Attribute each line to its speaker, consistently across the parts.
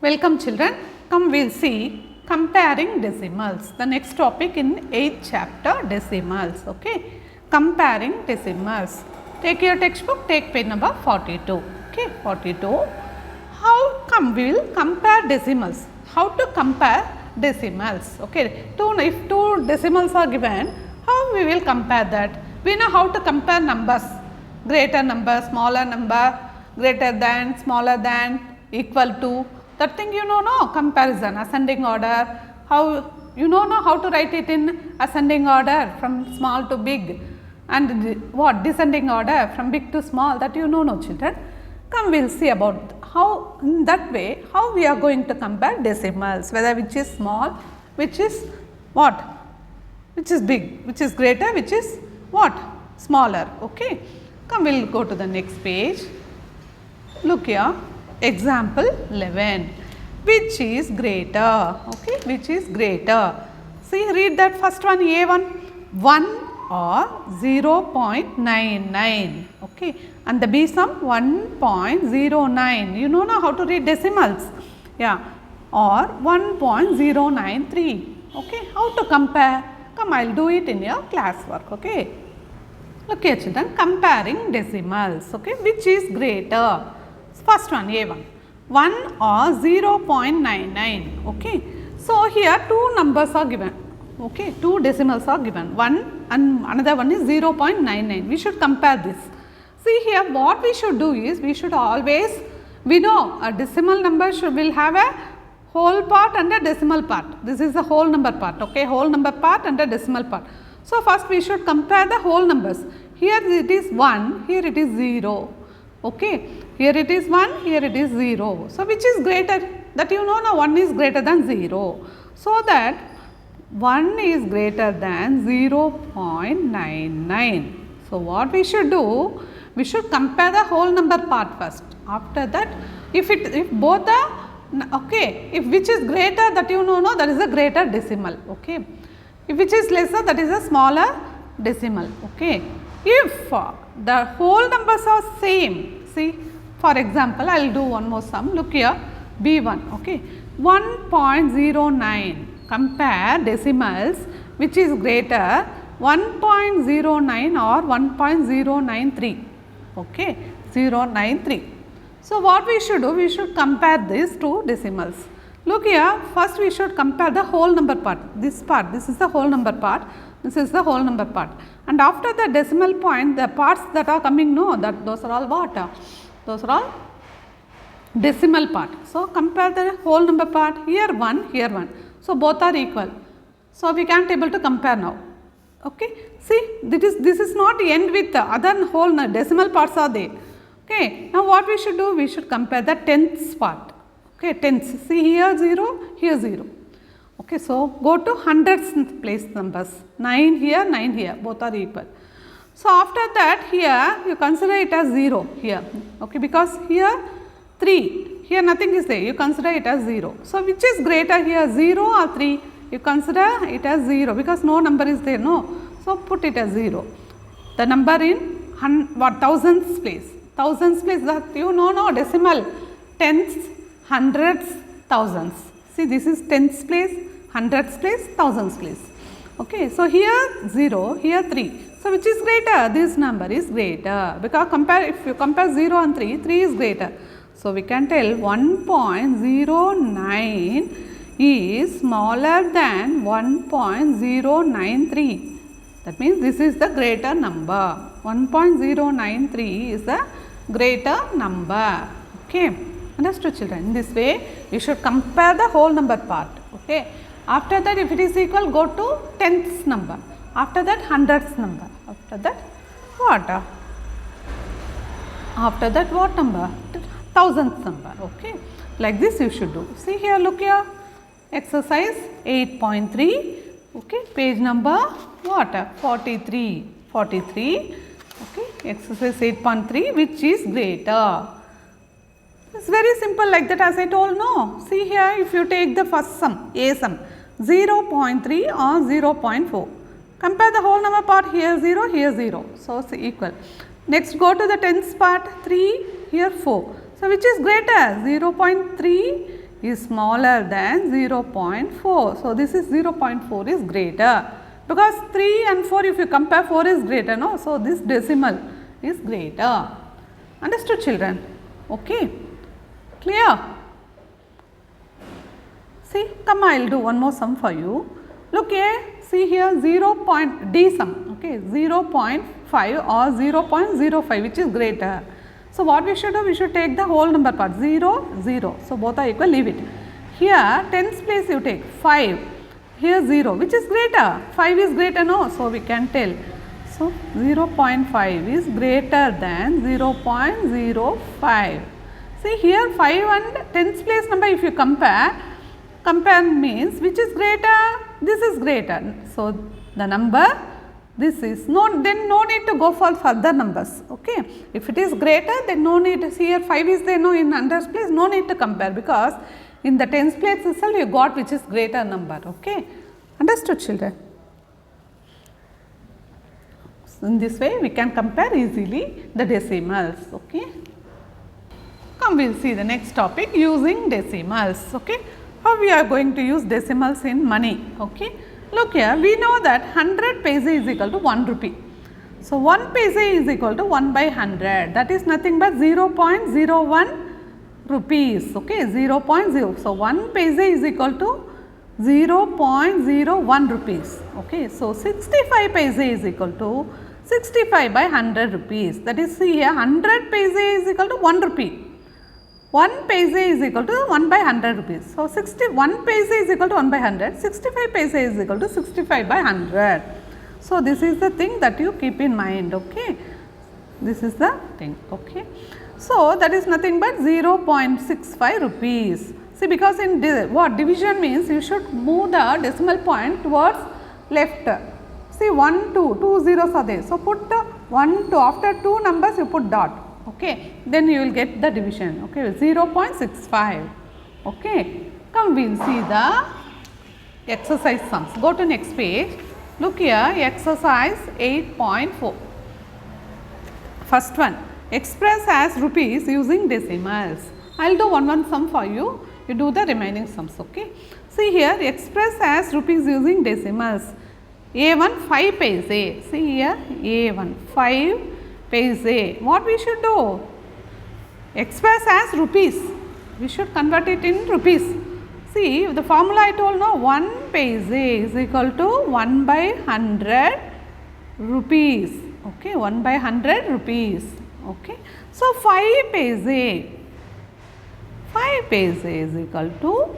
Speaker 1: Welcome children. Come we'll see comparing decimals. The next topic in 8th chapter decimals. Okay. Comparing decimals. Take your textbook, take page number 42. Okay. 42. How come we will compare decimals? How to compare decimals? Okay. If two decimals are given, how we will compare that? We know how to compare numbers. Greater number, smaller number, greater than, smaller than, equal to. That thing you know, no? Comparison, ascending order. How you know how to write it in ascending order from small to big, and what descending order from big to small, that you know, no children. Come we will see about how in that way how we are going to compare decimals, whether which is small, which is what, which is big, which is greater, which is what, smaller. Okay. Come we will go to the next page. Look here. Example 11, which is greater, okay, which is greater. See, read that first one, A1, 1 or 0.99, okay, and the B sum 1.09. You know now how to read decimals, yeah, or 1.093, okay. How to compare? Come, I will do it in your classwork, okay. Look here children, comparing decimals, okay, which is greater. First one, A1, 1 or 0.99, okay. So, here two numbers are given, okay, two decimals are given, one and another one is 0.99. We should compare this. See here, what we should do is, we should always, we know a decimal number will have a whole part and a decimal part. This is the whole number part, okay, whole number part and a decimal part. So, first we should compare the whole numbers. Here it is 1, here it is 0. Okay, here it is 1, here it is 0. So, which is greater? That you know now 1 is greater than 0. So, that 1 is greater than 0.99. So, what we should do? We should compare the whole number part first. After that, if both are, okay, if which is greater, that you know, that is a greater decimal. Okay, if which is lesser, that is a smaller decimal. Okay, if the whole numbers are same, see, for example, I will do one more sum. Look here, B1, okay, 1.09. Compare decimals which is greater, 1.09 or 1.093, okay, 093. So, what we should do? We should compare these two decimals. Look here, first we should compare the whole number part. This is the whole number part, this is the whole number part. And after the decimal point, the parts that are coming, no, that those are all what? Those are all decimal part. So, compare the whole number part, here 1, here 1. So, both are equal. So, we can't able to compare now. Okay. See, this is not end with the other whole decimal parts are there. Okay. Now, what we should do? We should compare the tenths part. Okay, tenths. See here 0, here 0. Okay, so go to hundreds place numbers, 9 here, both are equal. So, after that here you consider it as 0 here, okay, because here 3, here nothing is there, you consider it as 0. So, which is greater here, 0 or 3? You consider it as 0 because no number is there, no. So, put it as 0. The number in thousands place that you know, no, decimal, tenths, hundreds, thousands. See, this is tenths place, hundreds place, thousands place. Okay, so here 0, here 3. So, which is greater? This number is greater because if you compare 0 and 3, 3 is greater. So, we can tell 1.09 is smaller than 1.093. That means, this is the greater number. 1.093 is the greater number. Okay. Understood children? In this way, you should compare the whole number part. Okay. After that, if it is equal, go to tenths number. After that, hundreds number. After that, what? After that, what number? Thousandth number. Okay. Like this you should do. See here, look here. Exercise 8.3. Okay. Page number what? 43. 43. Okay. Exercise 8.3, which is greater. It's very simple like that, as I told, no. See here, if you take the first sum, A sum, 0.3 or 0.4. Compare the whole number part, here 0, here 0. So, it's equal. Next, go to the tenths part, 3, here 4. So, which is greater, 0.3 is smaller than 0.4. So, this is 0.4 is greater, because 3 and 4, if you compare, 4 is greater, no. So, this decimal is greater. Understood, children? Okay, clear? See, come, I will do one more sum for you. Look here, see here, 0. D sum, okay, 0.5 or 0.05, which is greater. So, what we should do? We should take the whole number part, 0, 0. So, both are equal, leave it. Here, tens place you take 5, here 0, which is greater, 5 is greater, no. So, we can tell. So, 0.5 is greater than 0.05. See here, 5 and tens place number, if you compare means which is greater? This is greater. So, the number, this is then no need to go for further numbers. Okay. If it is greater, then no need to see here 5 is there, no, in hundreds place, no need to compare, because in the tens place itself you got which is greater number. Okay. Understood, children? So, in this way we can compare easily the decimals. Okay. Come, we will see the next topic, using decimals. Okay. How we are going to use decimals in money? Okay. Look here, we know that 100 paise is equal to 1 rupee. So, 1 paise is equal to 1 by 100, that is nothing but 0.01 rupees. Okay, 0.0. So, 1 paise is equal to 0.01 rupees. Okay, so 65 paise is equal to 65 by 100 rupees. That is, see here, 100 paise is equal to 1 rupee. 1 paise is equal to 1 by 100 rupees. So, 61 paise is equal to 1 by 100, 65 paise is equal to 65 by 100. So, this is the thing that you keep in mind. Okay. This is the thing. Okay. So, that is nothing but 0.65 rupees. See, because in what division means, you should move the decimal point towards left. See, 1, 2 zeros are there. So, put 1, 2, after 2 numbers you put dot. Okay, then you will get the division. Okay, 0.65. Okay, come, we will see the exercise sums. Go to next page. Look here, exercise 8.4. First one, express as rupees using decimals. I will do one sum for you. You do the remaining sums. Okay. See here, express as rupees using decimals. A1 5 paise. See here, A1 5 paise. What we should do? Express as rupees. We should convert it in rupees. See, the formula I told, no, 1 paise is equal to 1 by 100 rupees. Okay, 1 by 100 rupees. Okay. So, 5 paise is equal to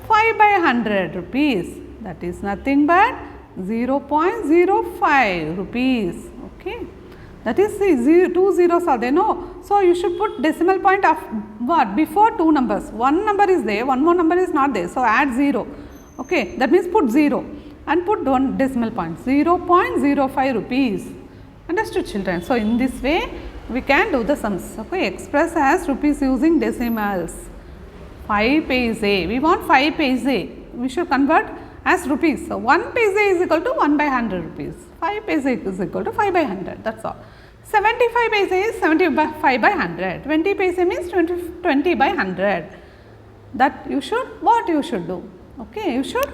Speaker 1: 5 by 100 rupees. That is nothing but 0.05 rupees. Okay. That is, see, 2 zeros are there, no. So, you should put decimal point of what? Before 2 numbers. 1 number is there, 1 more number is not there. So, add 0. Okay. That means put 0 and put 1 decimal point, 0.05 rupees. Understood, children? So, in this way we can do the sums. Okay. Express as rupees using decimals. 5 paise, we want 5 paise, we should convert as rupees. So, 1 paise is equal to 1 by 100 rupees, 5 paise is equal to 5 by 100, that is all. 75 paise is 75 by 100, 20 paise means 20 by 100. That you should, what you should do? Okay, you should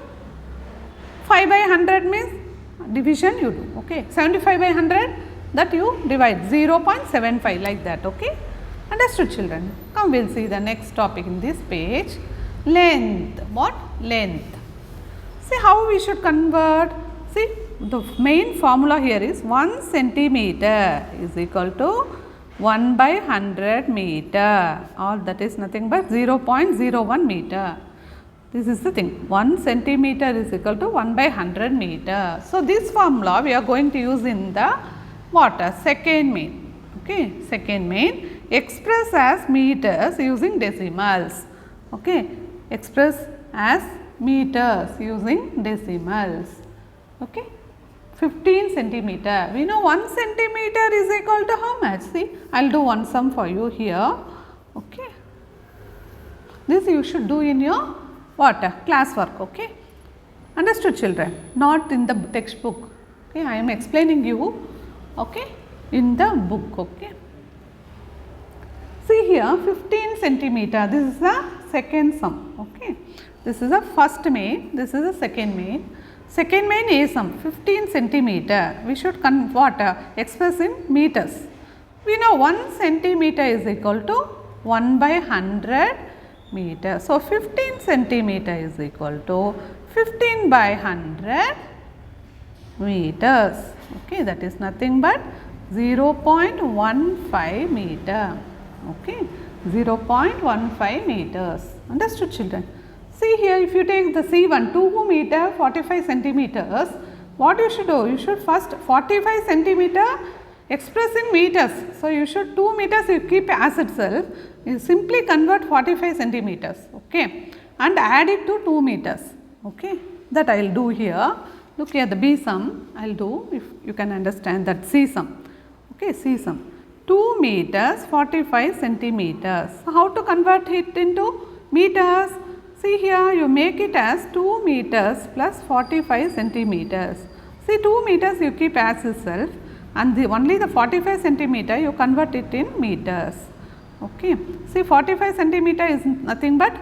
Speaker 1: 5 by 100 means division you do. Okay, 75 by 100, that you divide 0.75 like that. Okay, understood, children? Come, we will see the next topic in this page, length. What? Length. See how we should convert. See, the main formula here is 1 centimeter is equal to 1 by 100 meter, or that is nothing but 0.01 meter. This is the thing, 1 centimeter is equal to 1 by 100 meter. So, this formula we are going to use in the what? Second main. Okay, second main, express as meters using decimals. Okay, express as meters using decimals. Okay, 15 centimeter. We know 1 centimeter is equal to how much? See, I will do one sum for you here. Okay, this you should do in your what? Class work. Okay, understood, children? Not in the textbook. Okay, I am explaining you. Okay, in the book. Okay, see here 15 centimeter. This is the second sum. Okay, this is the first main, this is the second main. Second main A sum 15 centimeter. We should express in meters. We know 1 centimeter is equal to 1 by 100 meter. So, 15 centimeter is equal to 15 by 100 meters. Okay, that is nothing but 0.15 meter. Okay, 0.15 meters. Understood, children? See here, if you take the C1 2 meter 45 centimeters, what you should do? You should first 45 centimeter express in meters. So, you should 2 meters you keep as itself, you simply convert 45 centimeters, okay, and add it to 2 meters, okay. That I will do here. Look here, the B sum I will do, if you can understand that C sum, okay, C sum 2 meters 45 centimeters. So, how to convert it into meters? See here, you make it as 2 meters plus 45 centimeters. See, 2 meters you keep as itself, and only the 45 centimeter you convert it in meters. Okay. See, 45 centimeter is nothing but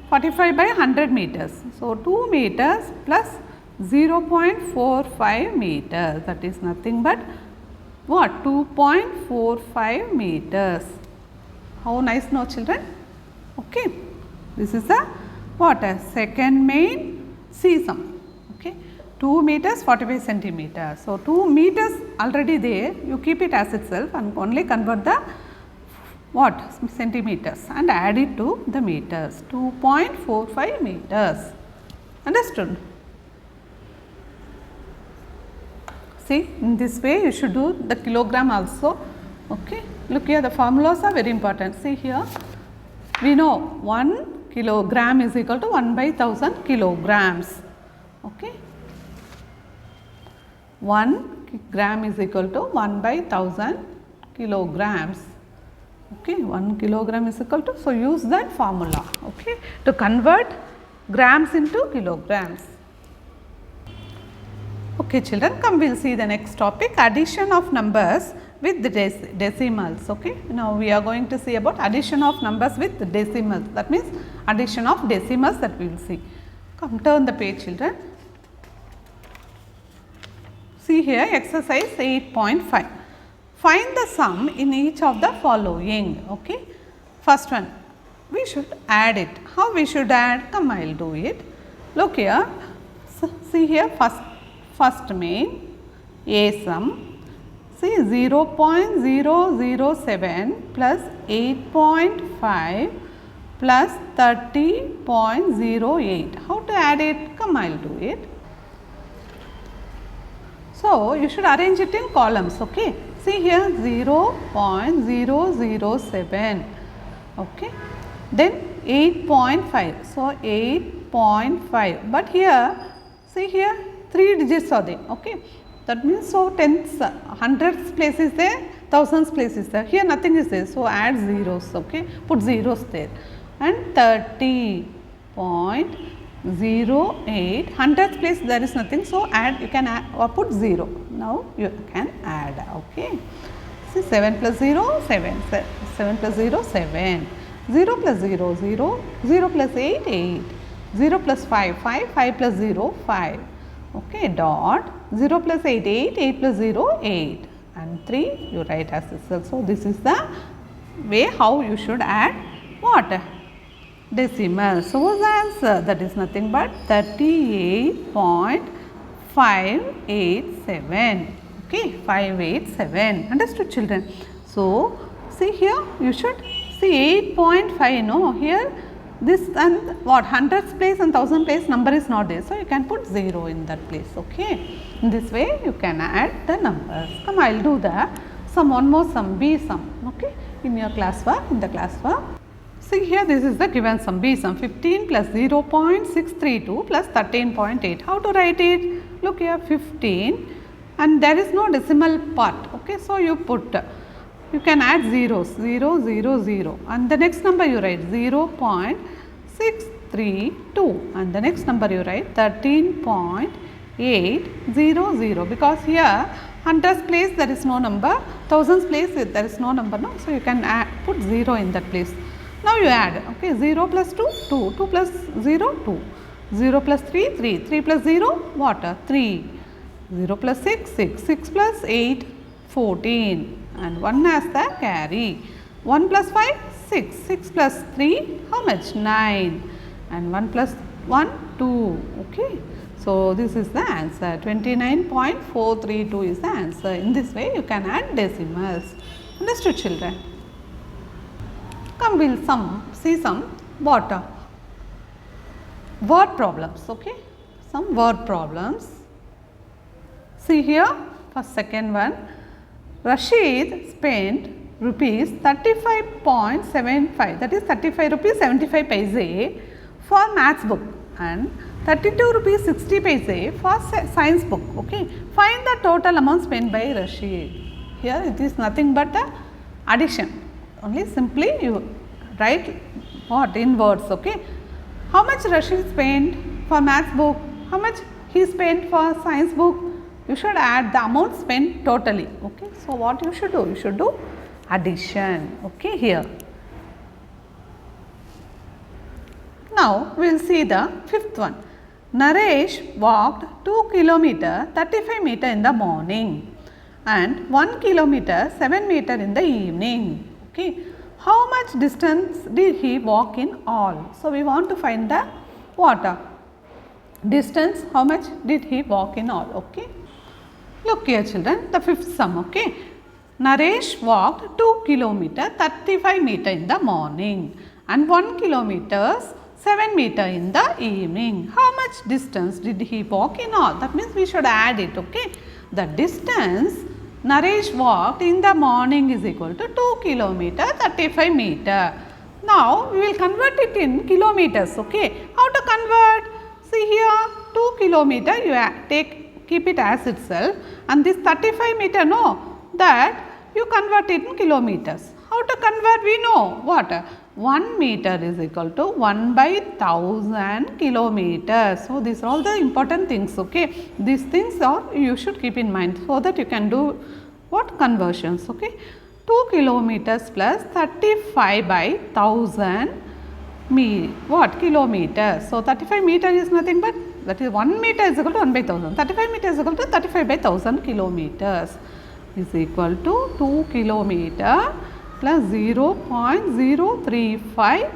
Speaker 1: 45 by 100 meters. So, 2 meters plus 0.45 meters, that is nothing but what? 2.45 meters. How nice, no, children? Okay. This is the what? A second main C sum. Okay. 2 meters 45 centimeters. So, 2 meters already there, you keep it as itself and only convert the what? Centimeters and add it to the meters. 2.45 meters. Understood? See, in this way you should do the kilogram also. Okay. Look here, the formulas are very important. See here, we know 1 kilogram is equal to 1 by 1000 kilograms. Okay. 1 gram is equal to 1 by 1000 kilograms. Okay, 1 kilogram is equal to, so use that formula, okay, to convert grams into kilograms. Okay, children, come we will see the next topic, addition of numbers with the decimals. Okay, now we are going to see about addition of numbers with decimals, that means addition of decimals that we will see. Come, turn the page, children. See here, exercise 8.5. Find the sum in each of the following. Okay, first one, we should add it. How we should add? Come, I will do it. Look here, see here, first main A sum. See, 0.007 plus 8.5 plus 30.08. How to add it? Come, I will do it. So, you should arrange it in columns. Okay. See here, 0.007. Okay. Then 8.5. So, 8.5. But here, see here, 3 digits are there. Okay. That means, so tenths, hundreds place is there, thousands place is there. Here nothing is there. So, add zeros. Okay. Put zeros there. And 30.08, hundredths place there is nothing. So, add, you can add or put 0. Now, you can add. Okay. See, 7 plus 0, 7. 7 plus 0, 7. 0 plus 0, 0. 0 plus 8, 8. 0 plus 5, 5. 5 plus 0, 5. Okay, dot 0 plus 8, 8, 8 plus 0, 8 and 3 you write as this. So, this is the way how you should add what? Decimals. So, what's the answer? That is nothing but 38.587. Okay, 587. Understood, children? So, see here you should see 8.5, no, here this and what hundreds place and thousand place number is not there. So, you can put 0 in that place. Okay. In this way you can add the numbers. Come, I will do the sum, one more sum, B sum. Okay. In your class work, in the class work. See here, this is the given sum, B sum, 15 plus 0.632 plus 13.8. How to write it? Look here, 15 and there is no decimal part. Okay. So, you put, you can add zeros, 0, 0, 0 and the next number you write 0.632 and the next number you write 13.800, because here hundreds place there is no number, thousands place there is no number, no. So, you can put 0 in that place. Now you add, okay, 0 plus 2, 2, 2 plus 0, 2, 0 plus 3, 3, 3 plus 0, what? 3, 0 plus 6, 6, 6 plus 8, 14, and 1 has the carry. 1 plus 5, 6, 6 plus 3, how much? 9, and 1 plus 1, 2, okay. So, this is the answer, 29.432 is the answer. In this way, you can add decimals. Understood, children? Come, we will see some what? Word problems, okay. Some word problems. See here, for second one, Rashid spent rupees 35.75, that is 35 rupees 75 paise for maths book and 32 rupees 60 paise for science book, okay. Find the total amount spent by Rashid. Here it is nothing but the addition, only simply you write what in words, okay. How much Rashid spent for maths book, how much he spent for science book, you should add the amount spent totally, okay. So, what you should do? You should do addition, okay, here. Now, we will see the fifth one. Naresh walked 2 km 35 meter in the morning and 1 km 7 meter in the evening, okay. How much distance did he walk in all? So, we want to find the what? Distance, how much did he walk in all, okay. Look here, children, the fifth sum, okay. Naresh walked 2 km 35 meter in the morning and 1 km 7 meter in the evening. How much distance did he walk in all? That means we should add it, okay. The distance Naresh walked in the morning is equal to 2 km 35 meter. Now, we will convert it in kilometers, okay. How to convert? See here, 2 km you keep it as itself, and this 35 meter, no, that you convert it in kilometers. How to convert? We know what? 1 meter is equal to 1 by 1000 kilometers. So, these are all the important things, okay. These things are you should keep in mind so that you can do what? Conversions, okay. 2 kilometers plus 35 by 1000 kilometers. So, 35 meter is nothing but that is 1 meter is equal to 1 by 1000. 35 meter is equal to 35 by 1000 kilometers is equal to 2 kilometer plus 0.035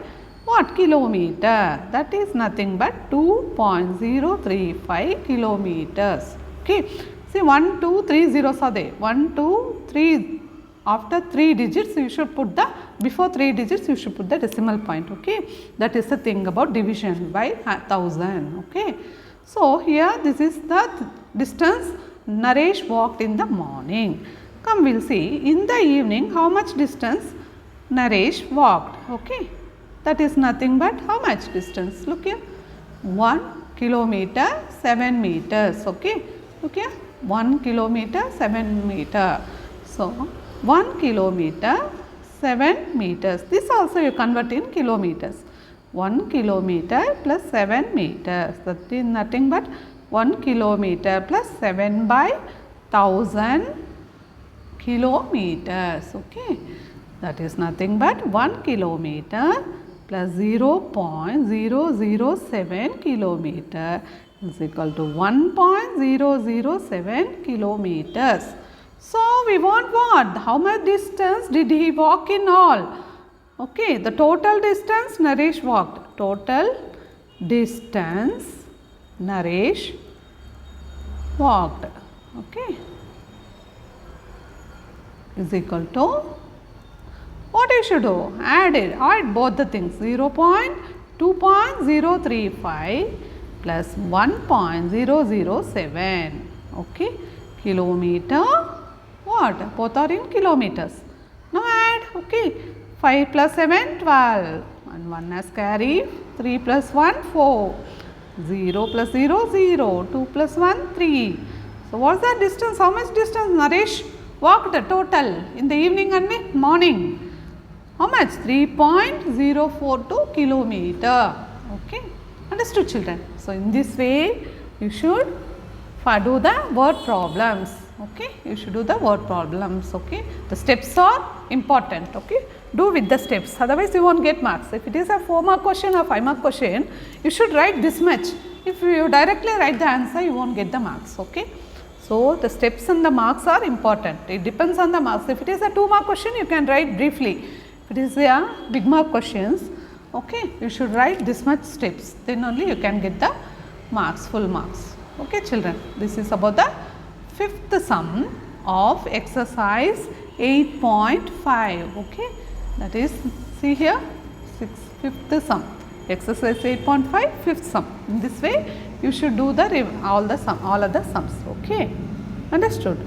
Speaker 1: what? Kilometer. That is nothing but 2.035 kilometers, okay. See 1, 2, 3 zeros are there. 1, 2, 3. After 3 digits, you should put the, before 3 digits, you should put the decimal point, okay. That is the thing about division by 1000, okay. So, here this is the distance Naresh walked in the morning. Come, we will see in the evening how much distance Naresh walked, okay. That is nothing but how much distance? Look here, 1 kilometer 7 meters, okay. Look here, 1 kilometer 7 meter. So, 1 kilometer 7 meters. This also you convert in kilometers. 1 kilometer plus 7 meters. That is nothing but 1 kilometer plus 7 by 1000 kilometers, okay. That is nothing but 1 kilometer plus 0.007 kilometer is equal to 1.007 kilometers. So, we want what? How much distance did he walk in all? Okay, the total distance Naresh walked. Total distance Naresh walked, okay, is equal to, what you should do? Add it, add both the things, 2.035 plus 1.007, okay, kilometer, what? Both are in kilometers. Now add, okay, 5 plus 7, 12, and 1 has carry, 3 plus 1, 4, 0 plus 0, 0, 2 plus 1, 3. So, what is the distance? How much distance Naresh walked total in the evening and morning? How much? 3.042 kilometer. Okay. Understood, children? So, in this way, you should do the word problems. Okay. You should do the word problems. Okay. The steps are important. Okay. do with the steps, otherwise you won't get marks. If it is a 4 mark question or 5 mark question, you should write this much. If you directly write the answer, you won't get the marks. Okay. So, the steps and the marks are important. It depends on the marks. If it is a 2 mark question, you can write briefly. If it is a big mark questions, okay, you should write this much steps. Then only you can get the marks, full marks. Okay, children. This is about the fifth sum of exercise 8.5. Okay, that is, see here, fifth sum. Exercise 8.5, fifth sum. In this way, you should do the all of the sums. Okay, understood.